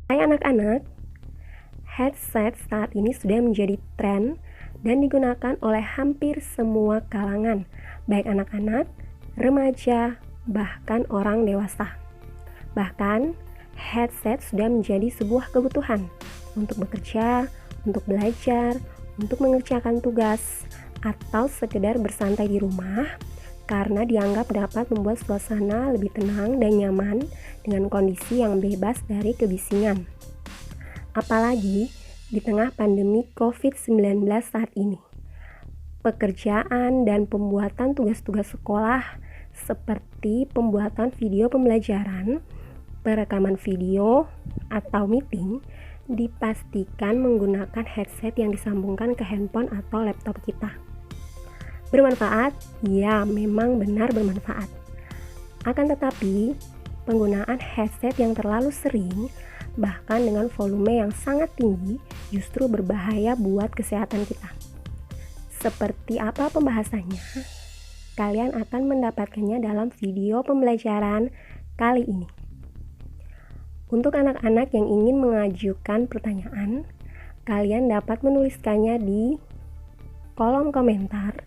Hai anak-anak, headset saat ini sudah menjadi tren dan digunakan oleh hampir semua kalangan, baik anak-anak, remaja, bahkan orang dewasa. Bahkan, headset sudah menjadi sebuah kebutuhan untuk bekerja, untuk belajar, untuk mengerjakan tugas, atau sekedar bersantai di rumah karena dianggap dapat membuat suasana lebih tenang dan nyaman dengan kondisi yang bebas dari kebisingan. Apalagi di tengah pandemi COVID-19 saat ini. Pekerjaan dan pembuatan tugas-tugas sekolah seperti pembuatan video pembelajaran, perekaman video, atau meeting dipastikan menggunakan headset yang disambungkan ke handphone atau laptop kita. Bermanfaat? Ya, memang benar bermanfaat. Akan tetapi, penggunaan headset yang terlalu sering, bahkan dengan volume yang sangat tinggi, justru berbahaya buat kesehatan kita. Seperti apa pembahasannya? Kalian akan mendapatkannya dalam video pembelajaran kali ini. Untuk anak-anak yang ingin mengajukan pertanyaan, kalian dapat menuliskannya di kolom komentar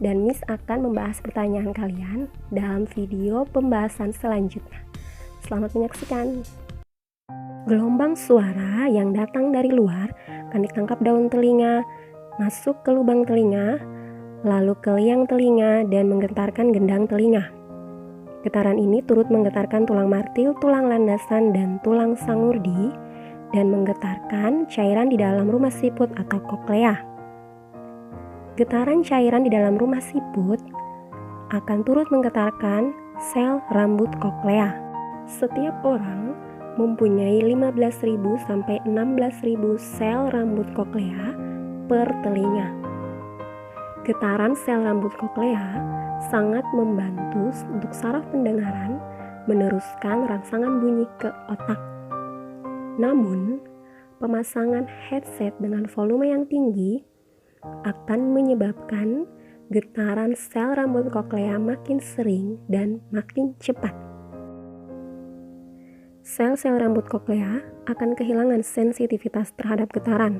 dan Miss akan membahas pertanyaan kalian dalam video pembahasan selanjutnya. Selamat menyaksikan. Gelombang suara yang datang dari luar akan ditangkap daun telinga, masuk ke lubang telinga, lalu ke liang telinga dan menggetarkan gendang telinga. Getaran ini turut menggetarkan tulang martil, tulang landasan, dan tulang sangurdi, dan menggetarkan cairan di dalam rumah siput atau koklea. Getaran cairan di dalam rumah siput akan turut menggetarkan sel rambut koklea. Setiap orang mempunyai 15.000 sampai 16.000 sel rambut koklea per telinga. Getaran sel rambut koklea sangat membantu untuk saraf pendengaran meneruskan rangsangan bunyi ke otak. Namun, pemasangan headset dengan volume yang tinggi akan menyebabkan getaran sel rambut koklea makin sering dan makin cepat. Sel-sel rambut koklea akan kehilangan sensitivitas terhadap getaran.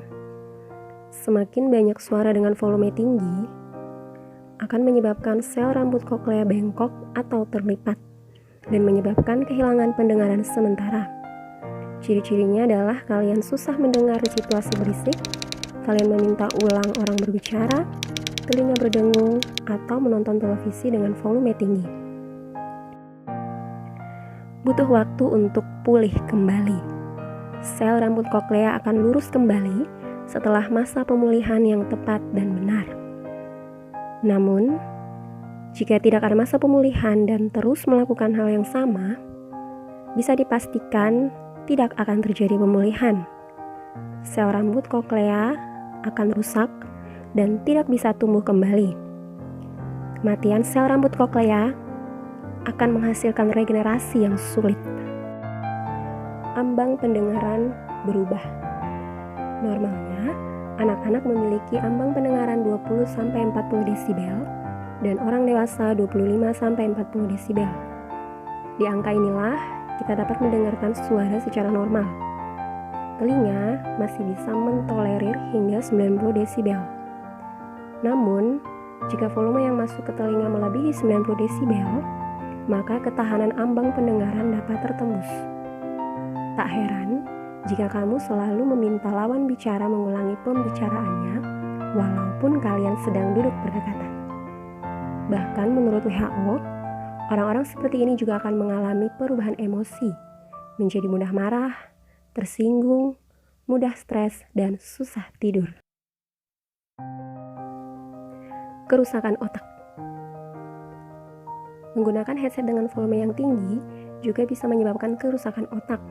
Semakin banyak suara dengan volume tinggi akan menyebabkan sel rambut koklea bengkok atau terlipat dan menyebabkan kehilangan pendengaran sementara. Ciri-cirinya adalah kalian susah mendengar di situasi berisik, kalian meminta ulang orang berbicara, telinga berdengung, atau menonton televisi dengan volume tinggi. Butuh waktu untuk pulih kembali. Sel rambut koklea akan lurus kembali setelah masa pemulihan yang tepat dan benar. Namun, jika tidak ada masa pemulihan dan terus melakukan hal yang sama, bisa dipastikan tidak akan terjadi pemulihan. Sel rambut koklea akan rusak dan tidak bisa tumbuh kembali. Kematian sel rambut koklea akan menghasilkan regenerasi yang sulit. Ambang pendengaran berubah. Normalnya, anak-anak memiliki ambang pendengaran 20-40 desibel dan orang dewasa 25-40 desibel. Di angka inilah kita dapat mendengarkan suara secara normal. Telinga masih bisa mentolerir hingga 90 desibel. Namun, jika volume yang masuk ke telinga melebihi 90 desibel, maka ketahanan ambang pendengaran dapat tertembus. Tak heran jika kamu selalu meminta lawan bicara mengulangi pembicaraannya, walaupun kalian sedang duduk berdekatan. Bahkan menurut WHO, orang-orang seperti ini juga akan mengalami perubahan emosi, menjadi mudah marah, tersinggung, mudah stres, dan susah tidur. Kerusakan otak. Menggunakan headset dengan volume yang tinggi juga bisa menyebabkan kerusakan otak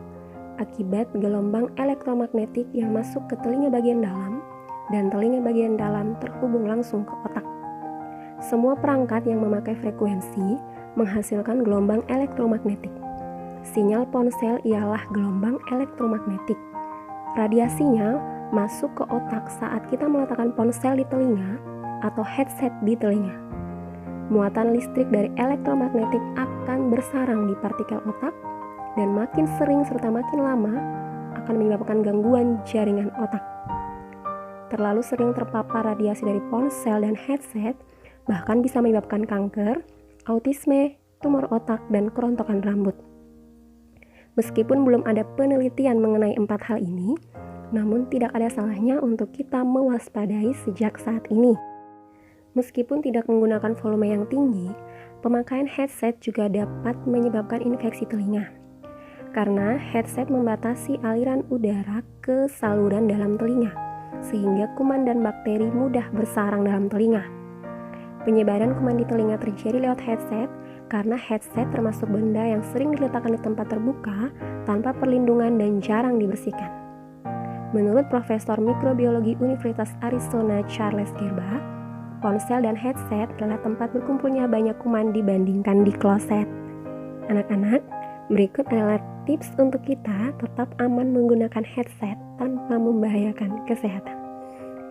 akibat gelombang elektromagnetik yang masuk ke telinga bagian dalam dan telinga bagian dalam terhubung langsung ke otak. Semua perangkat yang memakai frekuensi menghasilkan gelombang elektromagnetik. Sinyal ponsel ialah gelombang elektromagnetik. Radiasinya masuk ke otak saat kita meletakkan ponsel di telinga atau headset di telinga. Muatan listrik dari elektromagnetik akan bersarang di partikel otak dan makin sering serta makin lama akan menyebabkan gangguan jaringan otak. Terlalu sering terpapar radiasi dari ponsel dan headset bahkan bisa menyebabkan kanker, autisme, tumor otak, dan kerontokan rambut. Meskipun belum ada penelitian mengenai 4 hal ini, namun tidak ada salahnya untuk kita mewaspadai sejak saat ini. Meskipun tidak menggunakan volume yang tinggi, pemakaian headset juga dapat menyebabkan infeksi telinga. Karena headset membatasi aliran udara ke saluran dalam telinga, sehingga kuman dan bakteri mudah bersarang dalam telinga. Penyebaran kuman di telinga terjadi lewat headset karena headset termasuk benda yang sering diletakkan di tempat terbuka tanpa perlindungan dan jarang dibersihkan. Menurut Profesor Mikrobiologi Universitas Arizona Charles Gerba, ponsel dan headset adalah tempat berkumpulnya banyak kuman dibandingkan di kloset. Anak-anak, berikut adalah tips untuk kita tetap aman menggunakan headset tanpa membahayakan kesehatan.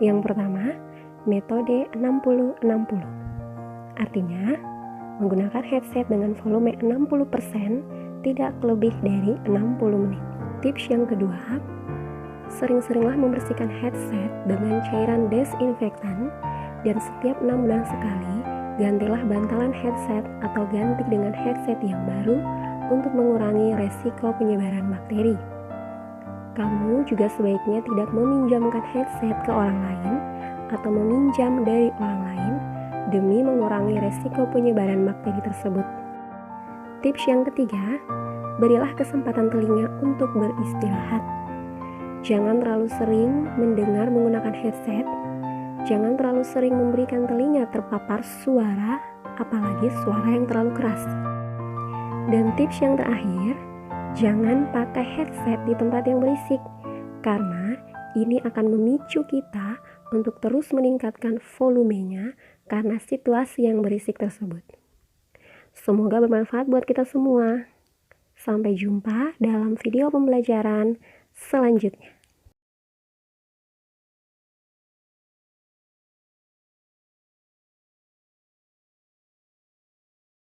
Yang pertama, metode 60-60. Artinya, menggunakan headset dengan volume 60% tidak lebih dari 60 menit. Tips yang kedua, sering-seringlah membersihkan headset dengan cairan desinfektan dan setiap 6 bulan sekali gantilah bantalan headset atau ganti dengan headset yang baru untuk mengurangi resiko penyebaran bakteri. Kamu juga sebaiknya tidak meminjamkan headset ke orang lain atau meminjam dari orang lain demi mengurangi resiko penyebaran bakteri tersebut. Tips yang ketiga, berilah kesempatan telinga untuk beristirahat. Jangan terlalu sering mendengar menggunakan headset. Jangan terlalu sering memberikan telinga terpapar suara, apalagi suara yang terlalu keras. Dan tips yang terakhir, jangan pakai headset di tempat yang berisik, karena ini akan memicu kita untuk terus meningkatkan volumenya karena situasi yang berisik tersebut. Semoga bermanfaat buat kita semua. Sampai jumpa dalam video pembelajaran selanjutnya.